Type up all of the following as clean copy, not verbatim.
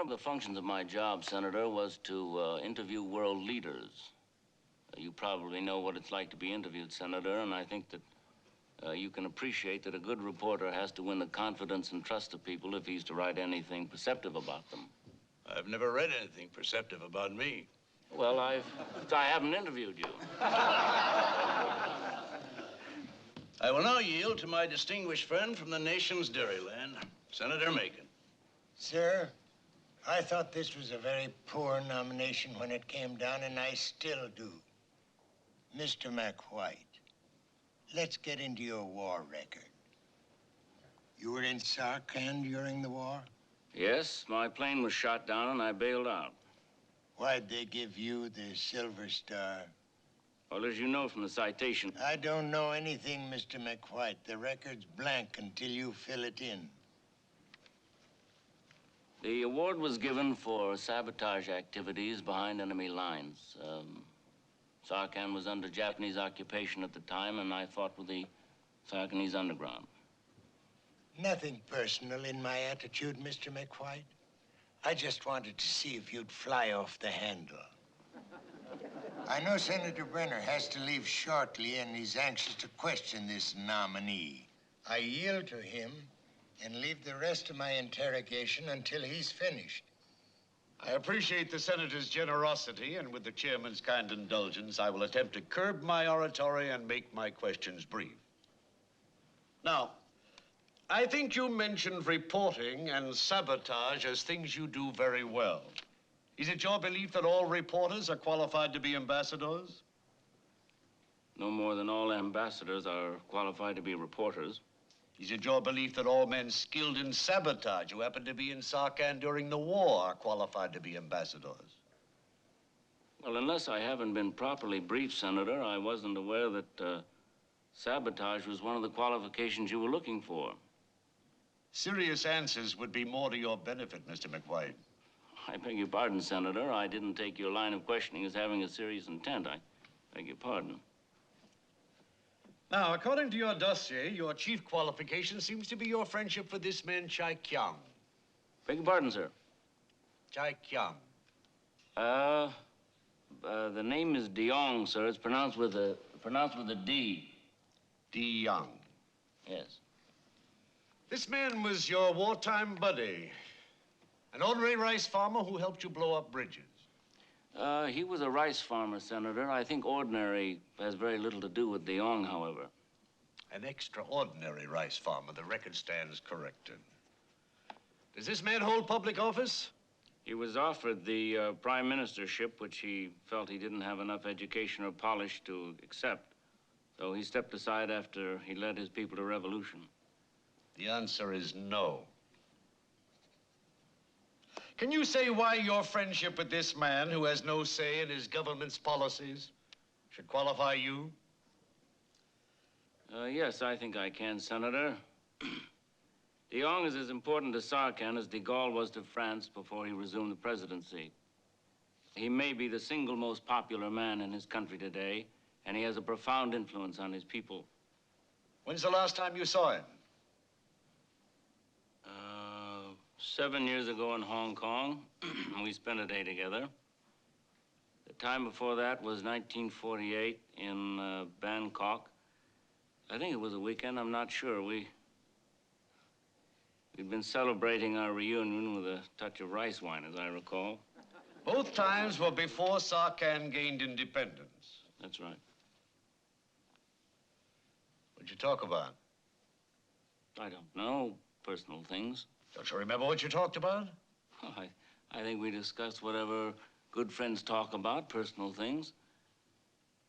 of the functions of my job, Senator, was to interview world leaders. You probably know what it's like to be interviewed, Senator, and I think that you can appreciate that a good reporter has to win the confidence and trust of people if he's to write anything perceptive about them. I've never read anything perceptive about me. Well, I haven't interviewed you. I will now yield to my distinguished friend from the nation's dairyland, Senator Macon. Sir, I thought this was a very poor nomination when it came down, and I still do. Mr. MacWhite, let's get into your war record. You were in Sarkhan during the war? Yes, my plane was shot down and I bailed out. Why'd they give you the Silver Star? Well, as you know from the citation... I don't know anything, Mr. MacWhite. The record's blank until you fill it in. The award was given for sabotage activities behind enemy lines. Sarkhan was under Japanese occupation at the time, and I fought with the Sarkhanese underground. Nothing personal in my attitude, Mr. MacWhite. I just wanted to see if you'd fly off the handle. I know Senator Brenner has to leave shortly, and he's anxious to question this nominee. I yield to him and leave the rest of my interrogation until he's finished. I appreciate the Senator's generosity, and with the Chairman's kind indulgence, I will attempt to curb my oratory and make my questions brief. Now, I think you mentioned reporting and sabotage as things you do very well. Is it your belief that all reporters are qualified to be ambassadors? No more than all ambassadors are qualified to be reporters. Is it your belief that all men skilled in sabotage who happened to be in Sarkhan during the war are qualified to be ambassadors? Well, unless I haven't been properly briefed, Senator, I wasn't aware that sabotage was one of the qualifications you were looking for. Serious answers would be more to your benefit, Mr. MacWhite. I beg your pardon, Senator. I didn't take your line of questioning as having a serious intent. I beg your pardon. Now, according to your dossier, your chief qualification seems to be your friendship with this man, Chai Kyang. Beg your pardon, sir. Chai Kyang. The name is DeYoung, sir. It's pronounced with a D. DeYoung. Yes. This man was your wartime buddy. An ordinary rice farmer who helped you blow up bridges. He was a rice farmer, Senator. I think ordinary has very little to do with DeYoung, however. An extraordinary rice farmer. The record stands corrected. Does this man hold public office? He was offered the prime ministership, which he felt he didn't have enough education or polish to accept. So he stepped aside after he led his people to revolution. The answer is no. Can you say why your friendship with this man, who has no say in his government's policies, should qualify you? Yes, I think I can, Senator. DeYoung is as important to Sarkhan as de Gaulle was to France before he resumed the presidency. He may be the single most popular man in his country today, and he has a profound influence on his people. When's the last time you saw him? 7 years ago in Hong Kong. We spent a day together. The time before that was 1948 in Bangkok. I think it was a weekend, I'm not sure. We'd been celebrating our reunion with a touch of rice wine, as I recall. Both times were before Sarkhan gained independence. That's right. What'd you talk about? I don't know. Personal things. Don't you remember what you talked about? Oh, I think we discussed whatever good friends talk about, personal things.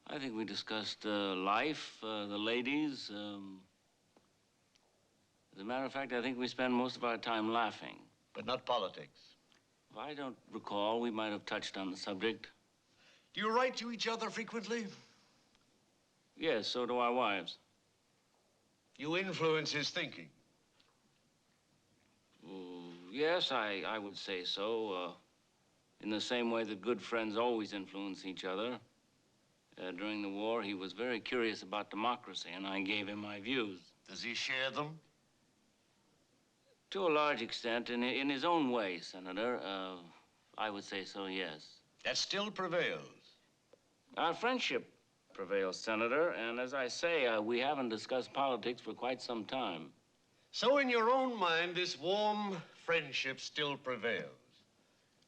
I think we discussed life, the ladies. As a matter of fact, I think we spend most of our time laughing. But not politics. I don't recall. We might have touched on the subject. Do you write to each other frequently? Yes, so do our wives. You influence his thinking. Yes, I would say so. In the same way that good friends always influence each other. During the war, he was very curious about democracy, and I gave him my views. Does he share them? To a large extent, in his own way, Senator. I would say so, yes. That still prevails. Our friendship prevails, Senator, and as I say, we haven't discussed politics for quite some time. So in your own mind, this warm friendship still prevails.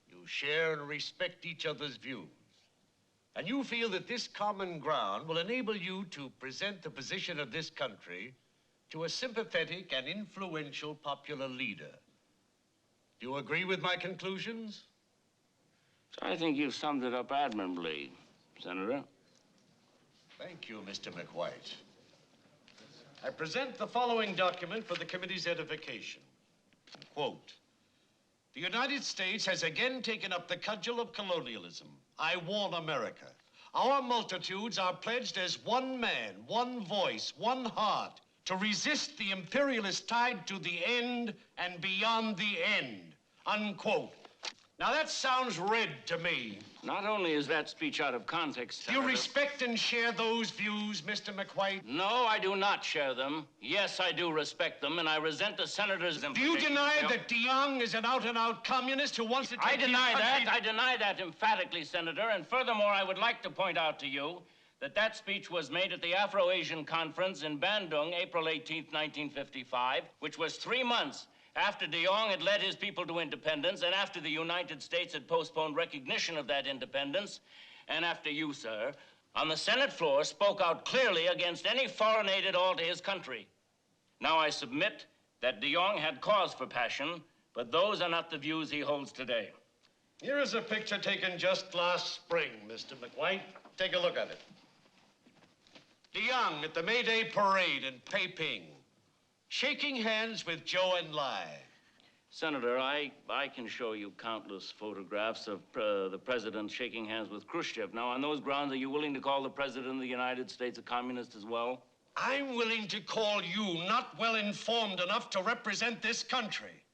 You share and respect each other's views. And you feel that this common ground will enable you to present the position of this country to a sympathetic and influential popular leader. Do you agree with my conclusions? I think you've summed it up admirably, Senator. Thank you, Mr. MacWhite. I present the following document for the committee's edification. Quote, "The United States has again taken up the cudgel of colonialism. I warn America. Our multitudes are pledged as one man, one voice, one heart, to resist the imperialist tide to the end and beyond the end." Unquote. Now that sounds red to me. Not only is that speech out of context, Do you Senator... respect and share those views, Mr. MacWhite? No, I do not share them. Yes, I do respect them, and I resent the senator's Do you deny that DeYoung is an out-and-out communist who wants to take I deny his country... that. I deny that emphatically, Senator. And furthermore, I would like to point out to you that that speech was made at the Afro-Asian Conference in Bandung, April 18th, 1955, which was 3 months after DeYoung had led his people to independence and after the United States had postponed recognition of that independence, and after you, sir, on the Senate floor spoke out clearly against any foreign aid at all to his country. Now I submit that DeYoung had cause for passion, but those are not the views he holds today. Here is a picture taken just last spring, Mr. MacWhite. Take a look at it. DeYoung at the May Day parade in Peiping, shaking hands with Zhou Enlai. Senator, I can show you countless photographs of the president shaking hands with Khrushchev. Now, on those grounds, are you willing to call the president of the United States a communist as well? I'm willing to call you not well informed enough to represent this country.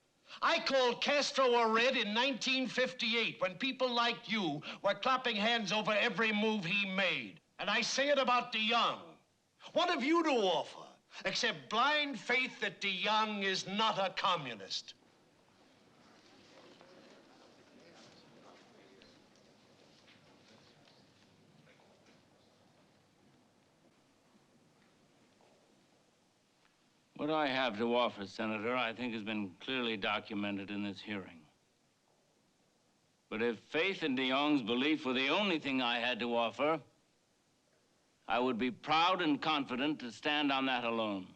I called Castro a red in 1958 when people like you were clapping hands over every move he made. And I say it about DeYoung. What have you to offer except blind faith that DeYoung is not a communist? What I have to offer, Senator, I think has been clearly documented in this hearing. But if faith in DeYoung's belief were the only thing I had to offer, I would be proud and confident to stand on that alone.